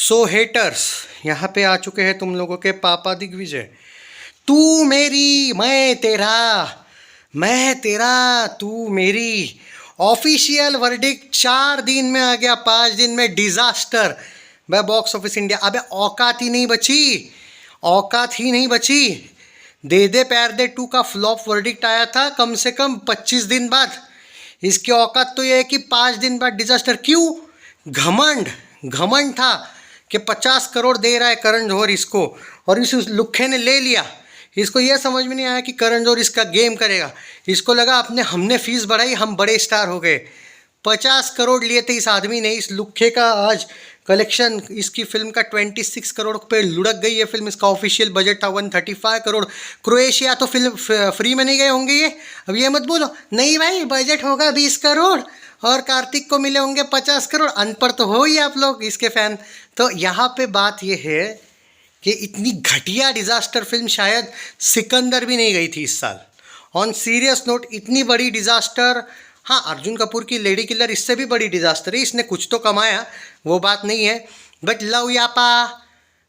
सो haters, यहाँ पे आ चुके हैं तुम लोगों के पापा दिग्विजय। तू मेरी मैं तेरा तू मेरी। ऑफिशियल वर्डिक्ट 4 दिन में आ गया, 5 दिन में disaster by box office India. अबे औकात ही नहीं बची, औकात ही नहीं बची। दे दे प्यार दे 2 का फ्लॉप वर्डिक्ट आया था कम से कम 25 दिन बाद। इसकी औकात तो ये है कि 5 दिन बाद डिजास्टर। क्यों? घमंड, घमंड था कि 50 करोड़ दे रहा है करण जौहर इसको, और इस लुखे ने ले लिया। इसको यह समझ में नहीं आया कि करण जौहर इसका गेम करेगा। इसको लगा हमने फीस बढ़ाई, हम बड़े स्टार हो गए। 50 करोड़ लिए थे इस आदमी ने। इस लुखे का आज कलेक्शन इसकी फिल्म का 26 करोड़ पे लुढ़क गई है फिल्म। इसका ऑफिशियल बजट था 135 करोड़। क्रोएशिया तो फिल्म फ्री में नहीं गए होंगे ये। अब ये मत बोलो नहीं भाई बजट होगा 20 करोड़ और कार्तिक को मिले होंगे 50 करोड़। अनपढ़ तो हो ही आप लोग इसके फैन। तो यहाँ पे बात ये है कि इतनी घटिया डिजास्टर फिल्म शायद सिकंदर भी नहीं गई थी इस साल। ऑन सीरियस नोट, इतनी बड़ी डिजास्टर, हाँ अर्जुन कपूर की लेडी किलर इससे भी बड़ी डिजास्टर है। इसने कुछ तो कमाया, वो बात नहीं है। बट लव यापा,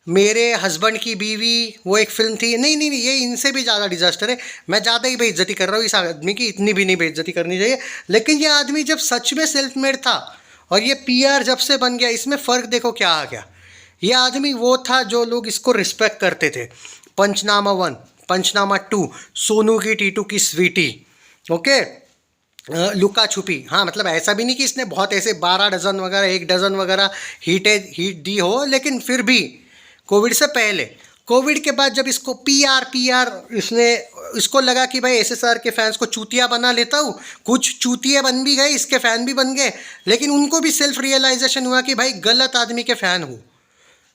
मेरे हस्बैंड की बीवी, वो एक फिल्म थी। नहीं नहीं नहीं, ये इनसे भी ज़्यादा डिजास्टर है। मैं ज़्यादा ही बेइज्जती कर रहा हूँ इस आदमी की, इतनी भी नहीं बेइज्जती करनी चाहिए। लेकिन ये आदमी जब सच में सेल्फ मेड था और ये पीआर जब से बन गया, इसमें फ़र्क देखो क्या आ गया। ये आदमी वो था जो लोग इसको रिस्पेक्ट करते थे। पंचनामा 1, पंचनामा 2, सोनू की टीटू की स्वीटी, ओके, लुका छुपी। हाँ मतलब ऐसा भी नहीं कि इसने बहुत ऐसे 12 डजन वगैरह 1 डजन वगैरह हिट दी हो, लेकिन फिर भी कोविड से पहले, कोविड के बाद जब इसको पीआर इसने, इसको लगा कि भाई एसएसआर के फैंस को चूतिया बना लेता हूँ। कुछ चूतिया बन भी गए, इसके फ़ैन भी बन गए। लेकिन उनको भी सेल्फ रियलाइजेशन हुआ कि भाई गलत आदमी के फ़ैन हूँ।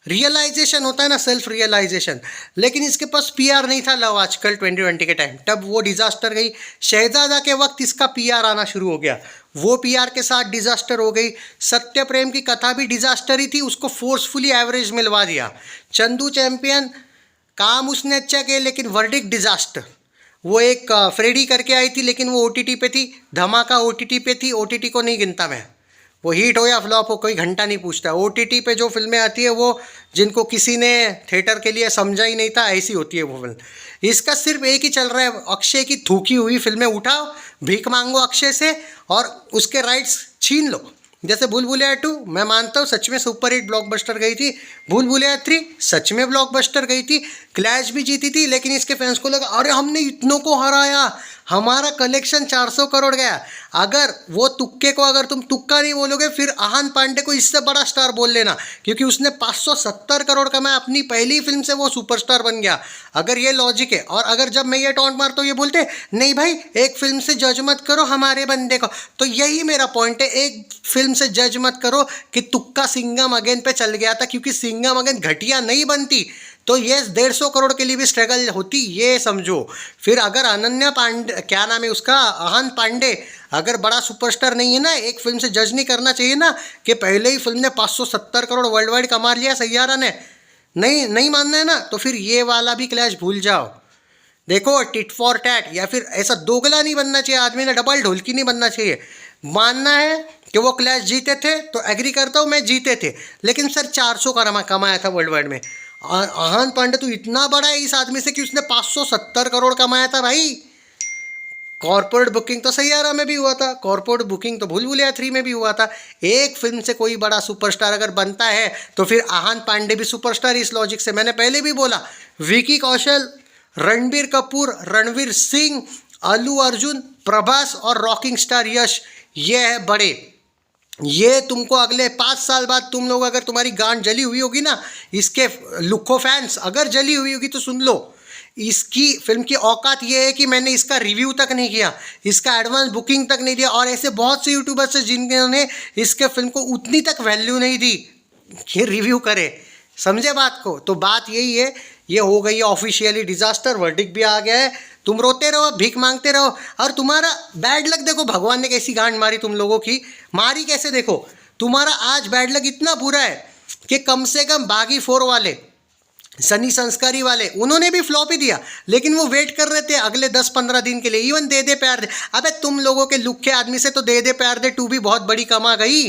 रियलाइजेशन होता है ना, सेल्फ रियलाइजेशन। लेकिन इसके पास पीआर नहीं था लव आजकल 2020 के टाइम। तब वो डिजास्टर गई। शहजादा के वक्त इसका पीआर आना शुरू हो गया, वो पीआर के साथ डिजास्टर हो गई। सत्य प्रेम की कथा भी डिजास्टर ही थी, उसको फोर्सफुली एवरेज मिलवा दिया। चंदू चैंपियन, काम उसने अच्छा किया लेकिन वर्डिक्ट डिजास्टर। वो एक फ्रेडी करके आई थी लेकिन वो ओटीटी पे थी। धमाका ओटीटी पे थी, ओटीटी को नहीं गिनता मैं। वो हिट हो या फ्लॉप हो कोई घंटा नहीं पूछता। ओटीटी पे जो फिल्में आती है वो जिनको किसी ने थिएटर के लिए समझा ही नहीं था, ऐसी होती है वो फिल्म। इसका सिर्फ एक ही चल रहा है, अक्षय की थूकी हुई फिल्में उठाओ, भीख मांगो अक्षय से और उसके राइट्स छीन लो। जैसे भूल भुलैया 2, मैं मानता हूँ सच में सुपर हिट ब्लॉकबस्टर गई थी। भूल भुलैया 3 सच में ब्लॉकबस्टर गई थी। क्लैश भी जीती थी, लेकिन इसके फैंस को लगा अरे हमने इतनों को हराया, हमारा कलेक्शन 400 करोड़ गया। अगर वो तुक्के को अगर तुम तुक्का नहीं बोलोगे, फिर आहान पांडे को इससे बड़ा स्टार बोल लेना, क्योंकि उसने 570 करोड़ कमाया अपनी पहली फिल्म से, वो सुपरस्टार बन गया। अगर ये लॉजिक है, और अगर जब मैं ये टॉन्ट मारता हूँ ये बोलते नहीं भाई एक फिल्म से जज मत करो हमारे बंदे को, तो यही मेरा पॉइंट है। एक फिल्म से जज मत करो कि तुक्का सिंघम अगेन पे चल गया था, क्योंकि सिंघम अगेन घटिया नहीं बनती तो ये 150 करोड़ के लिए भी स्ट्रगल होती, ये समझो। फिर अगर अनन्या पांडे, क्या नाम है उसका, आहान पांडे, अगर बड़ा सुपरस्टार नहीं है ना, एक फिल्म से जज नहीं करना चाहिए ना कि पहले ही फिल्म ने 570 करोड़ वर्ल्ड वाइड कमा लिया सैयारा ने। नहीं मानना है ना, तो फिर ये वाला भी क्लैश भूल जाओ। देखो टिट फॉर टैट, या फिर ऐसा दोगला नहीं बनना चाहिए आदमी ने, डबल ढोलकी नहीं बनना चाहिए। मानना है कि वो क्लैश जीते थे तो एग्री करता हूँ मैं, जीते थे, लेकिन सर 400 का कमाया था वर्ल्ड वाइड में। आहान पांडे तो इतना बड़ा है इस आदमी से कि उसने 570 करोड़ कमाया था भाई। कॉर्पोरेट बुकिंग तो सैयारा में भी हुआ था, कॉर्पोरेट बुकिंग तो भूल भुलैया 3 में भी हुआ था। एक फिल्म से कोई बड़ा सुपरस्टार अगर बनता है तो फिर आहान पांडे भी सुपरस्टार। इस लॉजिक से मैंने पहले भी बोला, विकी कौशल, रणबीर कपूर, रणवीर सिंह, अल्लू अर्जुन, प्रभास और रॉकिंग स्टार यश, ये है बड़े। ये तुमको अगले 5 साल बाद तुम लोग, अगर तुम्हारी गांड जली हुई होगी ना, इसके लुक्खो फैंस अगर जली हुई होगी तो सुन लो, इसकी फिल्म की औकात ये है कि मैंने इसका रिव्यू तक नहीं किया, इसका एडवांस बुकिंग तक नहीं दिया, और ऐसे बहुत से यूट्यूबर्स हैं जिन्होंने इसके फिल्म को उतनी तक वैल्यू नहीं दी कि रिव्यू करे। समझे बात को? तो बात यही है, ये हो गई है ऑफिशियली डिजास्टर, वर्डिक्ट भी आ गया है। तुम रोते रहो, भीख मांगते रहो, और तुम्हारा बैड लक देखो भगवान ने कैसी गांड मारी तुम लोगों की, मारी कैसे देखो। तुम्हारा आज बैड लक इतना बुरा है कि कम से कम बागी 4 वाले, सनी संस्कारी वाले, उन्होंने भी फ्लॉप ही दिया, लेकिन वो वेट कर रहे थे अगले 10-15 दिन के लिए। इवन दे दे प्यार दे, अबे तुम लोगों के लुक्के आदमी से तो दे दे प्यार दे 2 भी बहुत बड़ी कमा गई।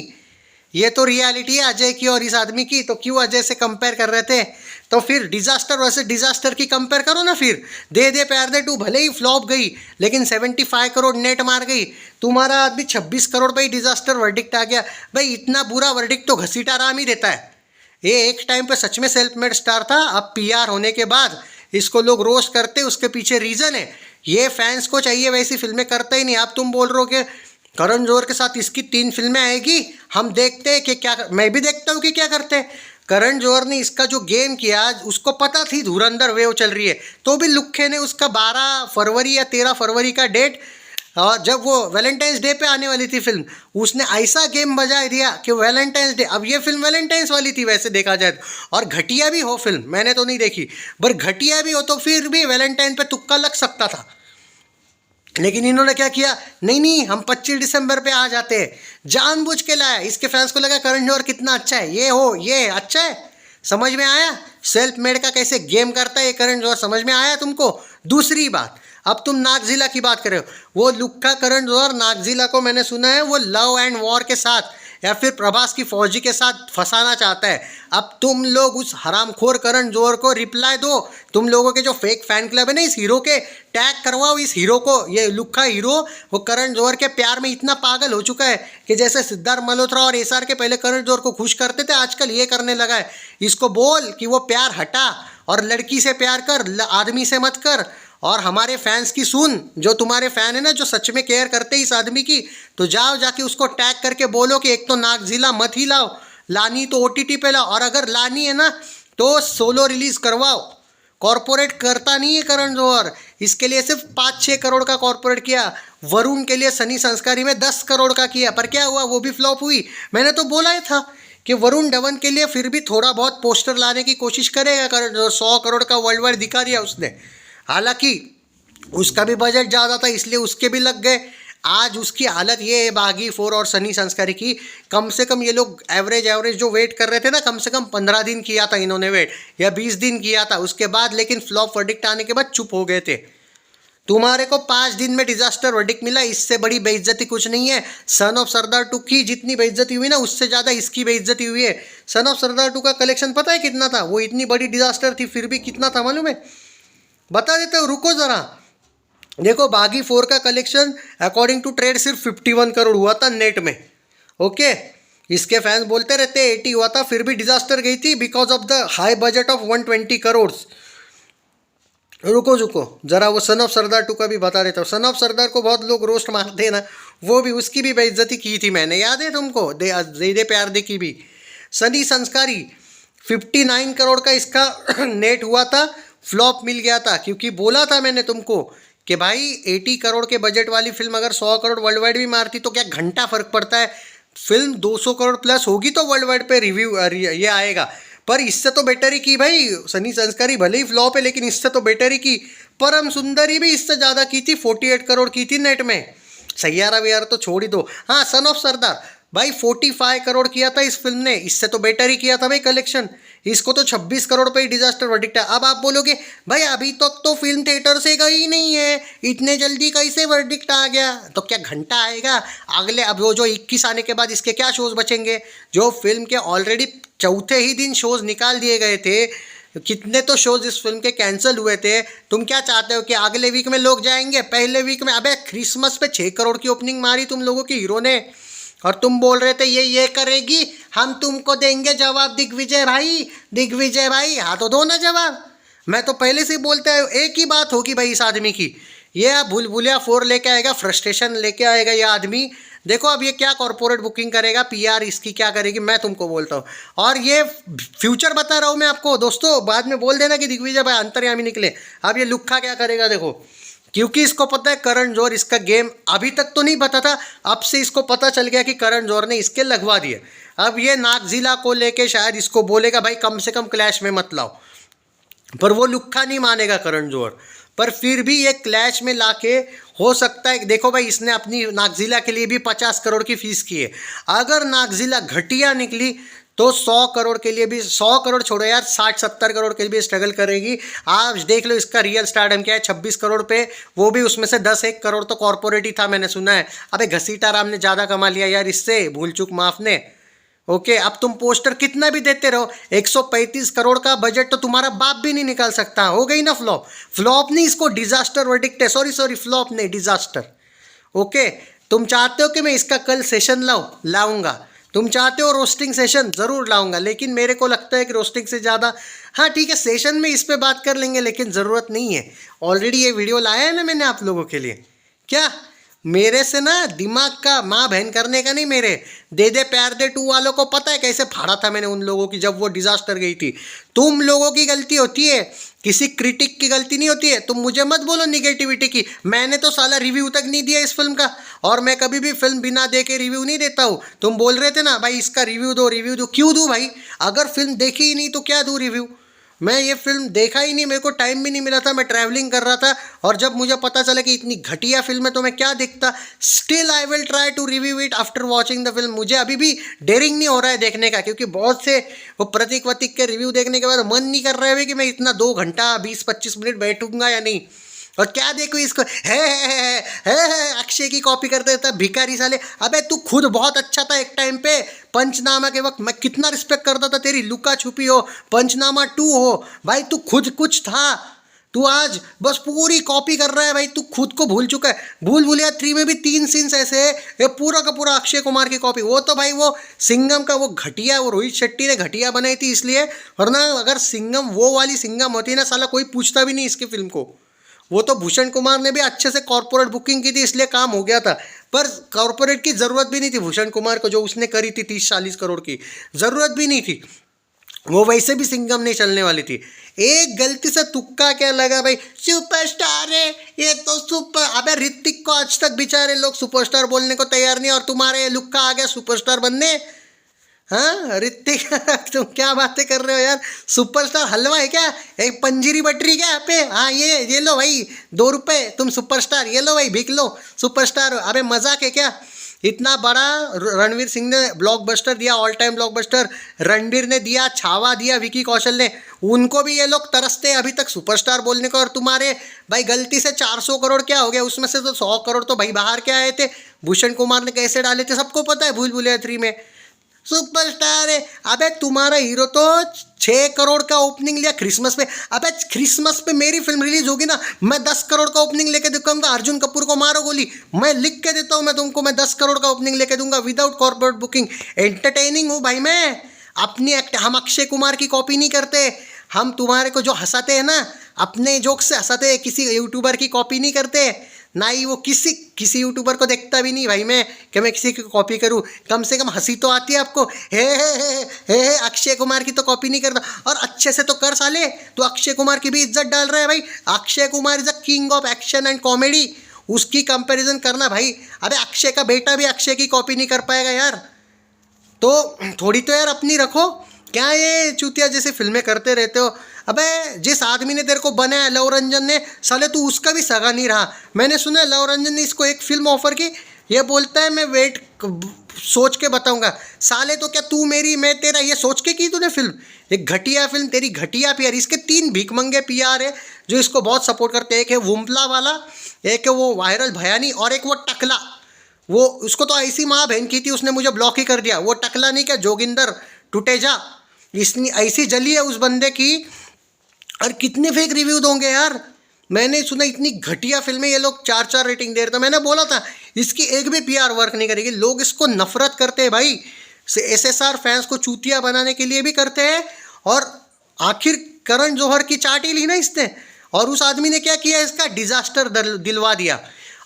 ये तो रियलिटी है अजय की और इस आदमी की, तो क्यों अजय से कंपेयर कर रहे थे? तो फिर डिजास्टर वर्सेस डिजास्टर की कंपेयर करो ना फिर। दे दे प्यार दे 2 भले ही फ्लॉप गई, लेकिन 75 करोड़ नेट मार गई। तुम्हारा आदमी 26 करोड़ पे ही डिजास्टर वर्डिक्ट आ गया। भाई इतना बुरा वर्डिक्ट तो घसीटा राम ही देता है। ये एक टाइम पे सच में सेल्फ मेड स्टार था, अब पीआर होने के बाद इसको लोग रोस्ट करते, उसके पीछे रीजन है ये फैंस को चाहिए वैसी फिल्में करता ही नहीं। अब तुम बोल रहे हो कि करण जौहर के साथ इसकी 3 फिल्में आएगी, हम देखते हैं कि क्या, मैं भी देखता हूँ कि क्या करते हैं। करण जौहर ने इसका जो गेम किया, उसको पता थी धुरंधर वेव चल रही है, तो भी लुक्खे ने उसका 12 फरवरी या 13 फरवरी का डेट, और जब वो वैलेंटाइंस डे पे आने वाली थी फिल्म, उसने ऐसा गेम बजा दिया कि वैलेंटाइंस डे, अब ये फिल्म वैलेंटाइंस वाली थी वैसे देखा जाए तो, और घटिया भी हो फिल्म, मैंने तो नहीं देखी, पर घटिया भी हो तो फिर भी वैलेंटाइन पे तुक्का लग सकता था। लेकिन इन्होंने क्या किया, नहीं नहीं हम 25 दिसंबर पे आ जाते हैं, जानबूझ के लाया। इसके फैंस को लगा करण जौहर कितना अच्छा है, ये हो ये अच्छा है, समझ में आया सेल्फ मेड का कैसे गेम करता है ये करण जौहर, समझ में आया तुमको? दूसरी बात, अब तुम नागजिला की बात कर रहे हो, वो लुक्का करण जौहर नागजिला को मैंने सुना है वो लव एंड वॉर के साथ या फिर प्रभास की फौजी के साथ फंसाना चाहता है। अब तुम लोग उस हरामखोर करण जौहर को रिप्लाई दो, तुम लोगों के जो फेक फैन क्लब है ना इस हीरो के, टैग करवाओ इस हीरो को, ये लुक्का हीरो वो करण जौहर के प्यार में इतना पागल हो चुका है कि जैसे सिद्धार्थ मल्होत्रा और एसआर के पहले करण जौहर को खुश करते थे, आजकल ये करने लगा है। इसको बोल कि वो प्यार हटा और लड़की से प्यार कर, आदमी से मत कर, और हमारे फैंस की सुन, जो तुम्हारे फैन है ना जो सच में केयर करते हैं इस आदमी की, तो जाओ जाके उसको टैग करके बोलो कि एक तो नागजिला मत ही लाओ, लानी तो ओटीटी पे लाओ, और अगर लानी है ना तो सोलो रिलीज करवाओ। कॉर्पोरेट करता नहीं है करण जौहर, इसके लिए सिर्फ 5-6 करोड़ का कॉर्पोरेट किया। वरुण के लिए सनी संस्कारी में 10 करोड़ का किया, पर क्या हुआ, वो भी फ्लॉप हुई। मैंने तो बोला ही था कि वरुण धवन के लिए फिर भी थोड़ा बहुत पोस्टर लाने की कोशिश करेगा करण जौहर, 100 करोड़ का वर्ल्ड वाइड दिखा दिया उसने, हालांकि उसका भी बजट ज़्यादा था इसलिए उसके भी लग गए। आज उसकी हालत ये है बागी 4 और सनी संस्कारी की, कम से कम ये लोग एवरेज जो वेट कर रहे थे ना, कम से कम 15 दिन किया था इन्होंने वेट, या 20 दिन किया था उसके बाद, लेकिन फ्लॉप वर्डिक्ट आने के बाद चुप हो गए थे। तुम्हारे को 5 दिन में डिजास्टर वर्डिक्ट मिला, इससे बड़ी बेइज्जती कुछ नहीं है। सन ऑफ सरदार 2 की जितनी बेइज्जती हुई ना, उससे ज़्यादा इसकी बेइज्जती हुई है। सन ऑफ सरदार 2 का कलेक्शन पता है कितना था? वो इतनी बड़ी डिजास्टर थी फिर भी कितना था मालूम है? बता देते हो, रुको ज़रा। देखो बागी 4 का कलेक्शन अकॉर्डिंग टू ट्रेड सिर्फ 51 करोड़ हुआ था नेट में। ओके, इसके फैंस बोलते रहते 80 हुआ था, फिर भी डिजास्टर गई थी because of the high budget of 120 crore. रुको ज़रा, वो सन ऑफ सरदार 2 का भी बता देता हूँ। सन ऑफ सरदार को बहुत लोग रोस्ट मारते हैं ना, वो भी उसकी भी बेइज्जती की थी मैंने, याद है तुमको? दे प्यार दे की भी। सनी संस्कारी 59 करोड़ का इसका नेट हुआ था, फ्लॉप मिल गया था, क्योंकि बोला था मैंने तुमको कि भाई 80 करोड़ के बजट वाली फिल्म अगर 100 करोड़ वर्ल्ड वाइड भी मारती तो क्या घंटा फर्क पड़ता है, फिल्म 200 करोड़ प्लस होगी तो वर्ल्ड वाइड पे रिव्यू ये आएगा। पर इससे तो बेटर ही की भाई सनी संस्कारी, भले ही फ्लॉप है लेकिन इससे तो बेटर ही की। परम सुंदरी भी इससे ज़्यादा की थी, 48 करोड़ की थी नेट में। सैयारा वैयारा तो छोड़ ही दो। हाँ, सन ऑफ सरदार भाई 45 करोड़ किया था इस फिल्म ने, इससे तो बेटर ही किया था भाई कलेक्शन। इसको तो 26 करोड़ पे ही डिजास्टर वर्डिक्ट है। अब आप बोलोगे भाई अभी तक तो फिल्म थिएटर से गई नहीं है, इतने जल्दी कैसे वर्डिक्ट आ गया? तो क्या घंटा आएगा अगले, अब वो जो 21 आने के बाद इसके क्या शोज बचेंगे? जो फिल्म के ऑलरेडी चौथे ही दिन शोज निकाल दिए गए थे, कितने तो शोज इस फिल्म के कैंसिल हुए थे। तुम क्या चाहते हो कि अगले वीक में लोग जाएंगे? पहले वीक में अबे क्रिसमस पे 6 करोड़ की ओपनिंग मारी तुम लोगों की हीरो ने, और तुम बोल रहे थे ये करेगी, हम तुमको देंगे जवाब दिग्विजय भाई, हाँ तो दो ना जवाब। मैं तो पहले से ही बोलते हैं एक ही बात होगी भाई इस आदमी की, ये भूलभुलैया 4 लेके आएगा, फ्रस्ट्रेशन लेके आएगा ये आदमी। देखो अब ये क्या कॉर्पोरेट बुकिंग करेगा, पीआर इसकी क्या करेगी, मैं तुमको बोलता हूँ। और ये फ्यूचर बता रहा हूँ मैं आपको दोस्तों, बाद में बोल देना कि दिग्विजय भाई अंतर्यामी निकले। अब ये लुक्खा क्या करेगा देखो, क्योंकि इसको पता है करण जौहर इसका गेम अभी तक तो नहीं पता था, अब से इसको पता चल गया कि करण जौहर ने इसके लगवा दिए। अब ये नागजिला को लेके शायद इसको बोलेगा भाई कम से कम क्लैश में मत लाओ, पर वो लुक्खा नहीं मानेगा करण जौहर। पर फिर भी ये क्लैश में लाके हो सकता है, देखो भाई इसने अपनी नागजिला के लिए भी 50 करोड़ की फीस की है, अगर नागजिला घटिया निकली तो 100 करोड़ के लिए भी, 100 करोड़ छोड़ो यार, 60-70 करोड़ के लिए भी स्ट्रगल करेगी। आप देख लो इसका रियल स्टारडम क्या है, 26 करोड़ पे, वो भी उसमें से 10-1 करोड़ तो कॉर्पोरेट ही था मैंने सुना है। अबे घसीटा राम ने ज़्यादा कमा लिया यार इससे, भूल चूक माफ ने, ओके अब तुम पोस्टर कितना भी देते रहो, 135 करोड़ का बजट तो तुम्हारा बाप भी नहीं निकाल सकता। हो गई ना फ्लॉप। फ्लॉप नहीं, इसको डिजास्टर वर्डिक्ट है। सॉरी फ्लॉप नहीं, डिजास्टर। ओके तुम चाहते हो कि मैं इसका कल सेशन लाऊंगा, तुम चाहते हो रोस्टिंग सेशन, ज़रूर लाऊंगा, लेकिन मेरे को लगता है कि रोस्टिंग से ज़्यादा, हाँ ठीक है सेशन में इस पे बात कर लेंगे, लेकिन ज़रूरत नहीं है। ऑलरेडी ये वीडियो लाया है ना मैंने आप लोगों के लिए। क्या मेरे से ना दिमाग का माँ बहन करने का नहीं, मेरे दे दे प्यार दे 2 वालों को पता है कैसे फाड़ा था मैंने उन लोगों की जब वो डिजास्टर गई थी। तुम लोगों की गलती होती है, किसी क्रिटिक की गलती नहीं होती है। तुम मुझे मत बोलो निगेटिविटी की, मैंने तो साला रिव्यू तक नहीं दिया इस फिल्म का, और मैं कभी भी फिल्म बिना देखे रिव्यू नहीं देता हूँ। तुम बोल रहे थे ना भाई इसका रिव्यू दो, क्यों दूँ भाई? अगर फिल्म देखी ही नहीं तो क्या दूँ रिव्यू? मैं ये फिल्म देखा ही नहीं, मेरे को टाइम भी नहीं मिला था, मैं ट्रैवलिंग कर रहा था, और जब मुझे पता चला कि इतनी घटिया फिल्म है तो मैं क्या देखता। Still I will try to review it after watching the film. मुझे अभी भी डेयरिंग नहीं हो रहा है देखने का, क्योंकि बहुत से वो प्रतीक वतीक के रिव्यू देखने के बाद मन नहीं कर रहा है कि मैं इतना 2 घंटा 20-25 मिनट बैठूंगा या नहीं। और क्या देखो इसको, है अक्षय की कॉपी कर देता भिखारी साले। अबे तू खुद बहुत अच्छा था एक टाइम पे, पंचनामा के वक्त मैं कितना रिस्पेक्ट करता था तेरी। लुका छुपी हो, पंचनामा 2 हो, भाई तू खुद कुछ था। तू आज बस पूरी कॉपी कर रहा है भाई, तू खुद को भूल चुका है। भूल भुलैया 3 में भी 3 सीन्स ऐसे है, ये पूरा का पूरा अक्षय कुमार की कॉपी। वो तो भाई वो सिंघम का वो घटिया, वो रोहित शेट्टी ने घटिया बनाई थी इसलिए, वरना अगर सिंघम वो वाली सिंघम होती ना साला कोई पूछता भी नहीं इसकी फिल्म को। वो तो भूषण कुमार ने भी अच्छे से कॉर्पोरेट बुकिंग की थी इसलिए काम हो गया था, पर कॉर्पोरेट की ज़रूरत भी नहीं थी भूषण कुमार को, जो उसने करी थी 30-40 करोड़ की, ज़रूरत भी नहीं थी। वो वैसे भी सिंघम नहीं चलने वाली थी। एक गलती से तुक्का क्या लगा भाई, सुपरस्टार है ये तो सुपर। अबे ऋतिक को आज तक बेचारे लोग सुपरस्टार बोलने को तैयार नहीं, और तुम्हारे लुक्का आ गया सुपरस्टार बनने। हाँ ऋतिक तुम क्या बातें कर रहे हो यार? सुपरस्टार हलवा है क्या? एक पंजीरी बटरी क्या यहाँ पे? हाँ ये लो भाई 2 रुपये, तुम सुपरस्टार, ये लो भाई भीख लो सुपरस्टार। अबे मजाक है क्या? इतना बड़ा रणवीर सिंह ने ब्लॉकबस्टर दिया, ऑल टाइम ब्लॉकबस्टर, रणवीर ने दिया, छावा दिया विकी कौशल ने, उनको भी ये लोग तरसते अभी तक सुपरस्टार बोलने को। और तुम्हारे भाई गलती से 400 करोड़ क्या हो गया, उसमें से तो 100 करोड़ तो भाई बाहर के आए थे, भूषण कुमार ने कैसे डाले थे सबको पता है, भूल भुलैया 3 में। सुपरस्टार है। अबे तुम्हारा हीरो तो 6 करोड़ का ओपनिंग लिया क्रिसमस पे। अबे क्रिसमस पे मेरी फिल्म रिलीज होगी ना, मैं 10 करोड़ का ओपनिंग लेके दिखाऊंगा, अर्जुन कपूर को मारो गोली, मैं लिख के देता हूँ मैं तुमको, मैं 10 करोड़ का ओपनिंग लेके दूंगा विदाउट कॉर्पोरेट बुकिंग। एंटरटेनिंग हूँ भाई मैं, अपनी हम अक्षय कुमार की कॉपी नहीं करते। हम तुम्हारे को जो हंसाते हैं ना, अपने जोक से हंसाते हैं, किसी यूट्यूबर की कॉपी नहीं करते ना ही वो किसी यूट्यूबर को देखता भी नहीं भाई मैं कि मैं किसी की कॉपी करूं। कम से कम हंसी तो आती है आपको, हे अक्षय कुमार की तो कॉपी नहीं करता। और अच्छे से तो कर साले, तो अक्षय कुमार की भी इज्जत डाल रहा है भाई। Akshay Kumar is a king of action and comedy, उसकी कंपैरिजन करना भाई। अबे अक्षय का बेटा भी अक्षय की कॉपी नहीं कर पाएगा यार, तो थोड़ी तो यार अपनी रखो। क्या ये चूतिया जैसे फिल्में करते रहते हो? अबे जिस आदमी ने तेरे को बनाया लव रंजन ने, साले तू उसका भी सगा नहीं रहा। मैंने सुना लव रंजन ने इसको एक फिल्म ऑफर की, ये बोलता है मैं वेट सोच के बताऊंगा। साले तो क्या तू मेरी मैं तेरा, ये सोच के की तूने फिल्म? एक घटिया फिल्म, तेरी घटिया पीआर। इसके 3 भीखमंगे पीआर है जो इसको बहुत सपोर्ट करते हैं। एक है वुम्पला वाला, एक है वो वायरल भयानी, और एक वो टकला। वो उसको तो ऐसी माँ बहन की थी, उसने मुझे ब्लॉक ही कर दिया। वो टकला नहीं क्या, जोगिंदर टुटेजा, इसने ऐसी जली है उस बंदे की। और कितने फेक रिव्यू दोगे यार? मैंने सुना इतनी घटिया फिल्म है, ये लोग 4-4 रेटिंग दे रहे थे। मैंने बोला था इसकी एक भी पीआर वर्क नहीं करेगी। लोग इसको नफरत करते हैं भाई, एसएसआर फैंस को चूतिया बनाने के लिए भी करते हैं। और आखिर करण जौहर की चाट ही ली ना इसने, और उस आदमी ने क्या किया, इसका डिजास्टर दिलवा दिया।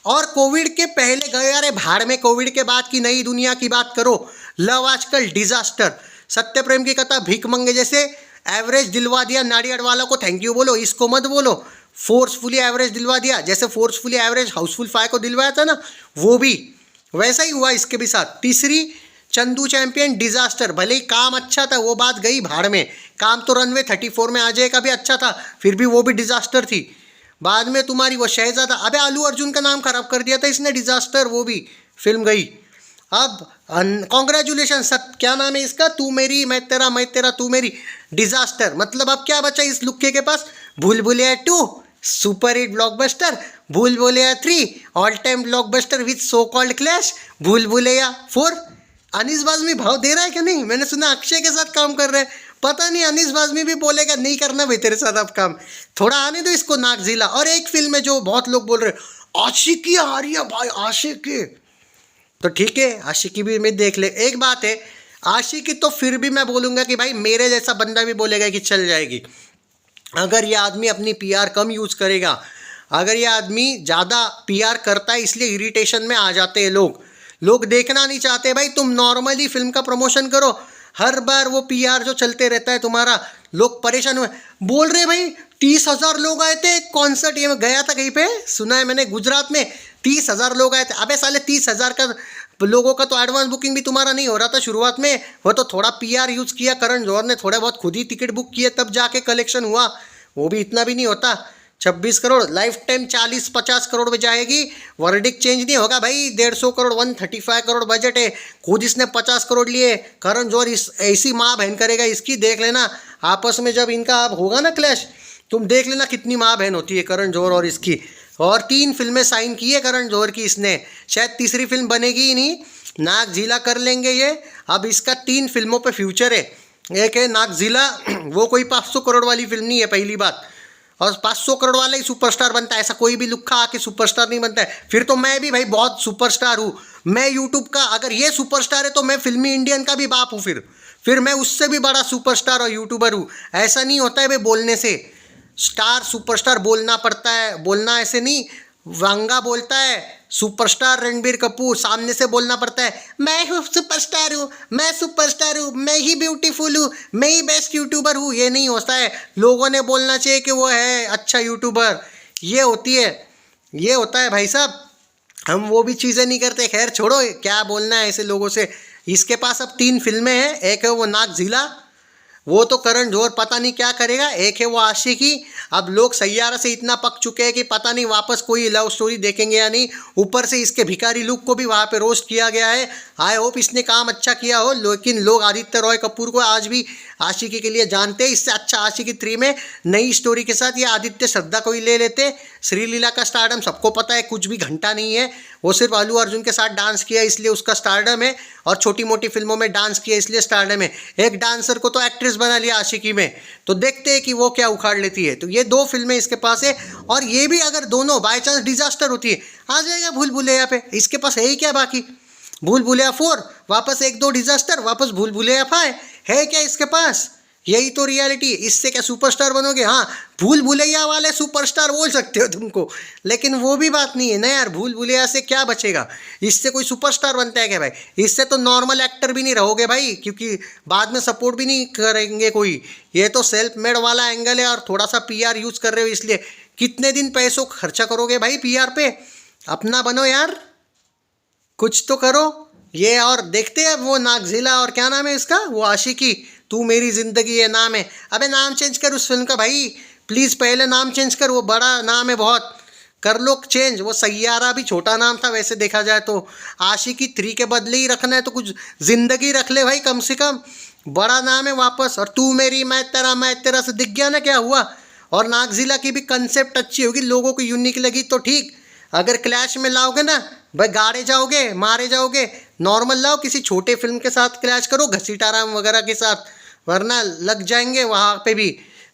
और कोविड के पहले गए, अरे भाड़ में कोविड के बाद की नई दुनिया की बात करो। लव आजकल डिजास्टर, सत्य प्रेम की कथा भीख मंगे जैसे एवरेज दिलवा दिया। नाडियाड वाला को थैंक यू बोलो, इसको मत बोलो। फोर्सफुली एवरेज दिलवा दिया, जैसे फोर्सफुली एवरेज हाउसफुल 5 को दिलवाया था ना, वो भी वैसा ही हुआ इसके भी साथ। तीसरी चंदू चैंपियन डिजास्टर, भले ही काम अच्छा था, वो बात गई भाड़ में। काम तो रनवे 34 में अजय का भी अच्छा था, फिर भी वो भी डिजास्टर थी। बाद में तुम्हारी वो शहजादा, अबे अलू अर्जुन का नाम खराब कर दिया था इसने, डिजास्टर, वो भी फिल्म गई। अब कॉन्ग्रेचुलेशन, क्या नाम है इसका, तू मेरी मैं तेरा तू मेरी, डिजास्टर। मतलब अब क्या बचा इस लुक्के के पास? भूल भुलैया 2 सुपर हिट ब्लॉकबस्टर, भूल Bhulaiyaa 3 all time blockbuster with so called clash, भूल भुलैया 4 अनीस बाज़मी भाव दे रहा है क्या? नहीं, मैंने सुना अक्षय के साथ काम कर रहे हैं। पता नहीं अनीस बाज़मी भी बोलेगा नहीं करना भाई तेरे साथ अब काम, थोड़ा आने दो इसको नागजिला। और एक फिल्म है जो बहुत लोग बोल रहे हैं आशिकी आ रही है भाई, आशिकी, तो ठीक है आशिकी भी मैं देख ले। एक बात है, आशिकी तो फिर भी मैं बोलूँगा कि भाई मेरे जैसा बंदा भी बोलेगा कि चल जाएगी। अगर ये आदमी अपनी पीआर कम यूज़ करेगा, अगर ये आदमी ज़्यादा पीआर करता है इसलिए इरिटेशन में आ जाते हैं लोग देखना नहीं चाहते। भाई तुम नॉर्मली फिल्म का प्रमोशन करो, हर बार वो पीआर जो चलते रहता है तुम्हारा, लोग परेशान हुए। बोल रहे भाई 30,000 लोग आए थे कॉन्सर्ट, ये मैं गया था कहीं पे, सुना है मैंने गुजरात में 30,000 लोग आए थे। अबे साले 30,000 का लोगों का तो एडवांस बुकिंग भी तुम्हारा नहीं हो रहा था शुरुआत में, वो तो थोड़ा पीआर यूज़ किया करण जौहर ने, थोड़े बहुत खुद ही टिकट बुक किए तब जाके कलेक्शन हुआ, वो भी इतना भी नहीं होता। 26 करोड़ लाइफ टाइम 40-50 करोड़ में जाएगी, वर्डिक्ट चेंज नहीं होगा भाई। 150 करोड़ 135 करोड़ बजट है, खुद इसने 50 करोड़ लिए। करण जौहर इस ऐसी माँ बहन करेगा इसकी, देख लेना आपस में जब इनका अब होगा ना क्लैश, तुम देख लेना कितनी माँ बहन होती है करण जौहर और इसकी। और 3 फिल्में साइन की है करण जौहर की इसने, शायद तीसरी फिल्म बनेगी ही नहीं, नागजिला कर लेंगे ये। अब इसका 3 फिल्मों पे फ्यूचर है। एक है नागजिला, वो कोई 500 करोड़ वाली फिल्म नहीं है पहली बात, और 500 करोड़ वाला ही सुपरस्टार बनता है, ऐसा कोई भी लुक्खा आके सुपरस्टार नहीं बनता है। फिर तो मैं भी भाई बहुत सुपरस्टार हूँ, मैं यूट्यूब का, अगर ये सुपरस्टार है तो मैं फिल्मी इंडियन का भी बाप हूँ। फिर मैं उससे भी बड़ा सुपरस्टार और यूट्यूबर हूँ। ऐसा नहीं होता है भाई बोलने से, स्टार सुपरस्टार बोलना पड़ता है, बोलना ऐसे नहीं। वांगा बोलता है सुपरस्टार रणबीर कपूर, सामने से बोलना पड़ता है मैं हूँ सुपरस्टार हूँ, मैं सुपरस्टार हूँ, मैं ही ब्यूटीफुल हूँ, मैं ही बेस्ट यूट्यूबर हूँ, ये नहीं होता है। लोगों ने बोलना चाहिए कि वो है अच्छा यूट्यूबर, ये होती है, ये होता है भाई साहब। हम वो भी चीज़ें नहीं करते, खैर छोड़ो क्या बोलना है ऐसे लोगों से। इसके पास अब 3 फिल्में हैं, एक है वो नागजिला, वो तो करण जौहर पता नहीं क्या करेगा, एक है वो आशिकी। अब लोग सैयारा से इतना पक चुके हैं कि पता नहीं वापस कोई लव स्टोरी देखेंगे या नहीं। ऊपर से इसके भिखारी लुक को भी वहाँ पे रोस्ट किया गया है। आई होप इसने काम अच्छा किया हो, लेकिन लोग आदित्य रॉय कपूर को आज भी आशिकी के लिए जानते हैं। इससे अच्छा आशिकी 3 में नई स्टोरी के साथ ये आदित्य श्रद्धा को ही ले लेते। श्रीलीला का स्टारडम सबको पता है, कुछ भी घंटा नहीं है, वो सिर्फ अल्लू अर्जुन के साथ डांस किया इसलिए उसका स्टारडम है, और छोटी मोटी फिल्मों में डांस किया इसलिए स्टारडम है। एक डांसर को तो एक्ट्रेस बना लिया आशिकी में, तो देखते हैं कि वो क्या उखाड़ लेती है। तो ये 2 फिल्में इसके पास है, और ये भी अगर दोनों बाय चांस डिजास्टर होती है आ जाएगा भूल भुलैया पे। इसके पास है ही क्या बाकी, भूल भुलैया 4 वापस 1-2 डिजास्टर, वापस भूल भुलैया 5 है क्या इसके पास? यही तो रियलिटी। इससे क्या सुपरस्टार बनोगे? हाँ, भूल भुलैया वाले सुपरस्टार बोल सकते हो तुमको, लेकिन वो भी बात नहीं है ना यार। भूल भुलैया से क्या बचेगा, इससे कोई सुपरस्टार बनता है क्या भाई? इससे तो नॉर्मल एक्टर भी नहीं रहोगे भाई, क्योंकि बाद में सपोर्ट भी नहीं करेंगे कोई। ये तो सेल्फ मेड वाला एंगल है, और थोड़ा सा पीआर यूज़ कर रहे हो इसलिए। कितने दिन पैसों खर्चा करोगे भाई पीआर पे? अपना बनो यार, कुछ तो करो ये। और देखते हैं वो नागजिला, और क्या नाम है इसका, वो आशिकी, तू मेरी ज़िंदगी ये नाम है। अबे नाम चेंज कर उस फिल्म का भाई, प्लीज़ पहले नाम चेंज कर, वो बड़ा नाम है बहुत, कर लो चेंज। वो सैयारा भी छोटा नाम था वैसे देखा जाए तो, आशिकी 3 के बदले ही रखना है तो कुछ ज़िंदगी रख ले भाई कम से कम, बड़ा नाम है वापस। और तू मेरी मैं तेरा से दिख गया ना क्या हुआ। और नागजिला की भी कंसेप्ट अच्छी होगी, लोगों को यूनिक लगी तो ठीक। अगर क्लैश में लाओगे ना भाई, गाड़े जाओगे, मारे जाओगे। नॉर्मल लाओ, किसी छोटे फिल्म के साथ क्लैश करो, घसीटाराम वगैरह के साथ, वरना लग जाएंगे वहाँ पे भी।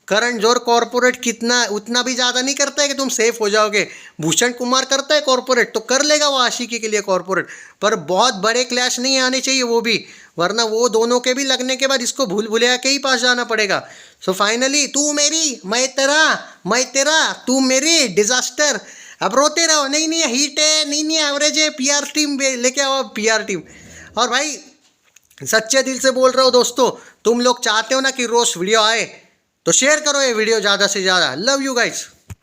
करण जौहर कॉर्पोरेट कितना उतना भी ज़्यादा नहीं करता है कि तुम सेफ हो जाओगे। भूषण कुमार करता है कॉर्पोरेट, तो कर लेगा वो आशिकी के लिए कॉर्पोरेट, पर बहुत बड़े क्लैश नहीं आने चाहिए वो भी, वरना वो दोनों के भी लगने के बाद इसको भूल भुलैया के ही पास जाना पड़ेगा। सो फाइनली तू मेरी मैं तेरा तू मेरी डिजास्टर। अब रोते रहो, नहीं हिट है, नहीं एवरेज है, पीआर टीम लेके आओ पीआर टीम। और भाई सच्चे दिल से बोल रहा हूँ दोस्तों, तुम लोग चाहते हो ना कि रोज वीडियो आए, तो शेयर करो ये वीडियो ज़्यादा से ज़्यादा। Love you guys.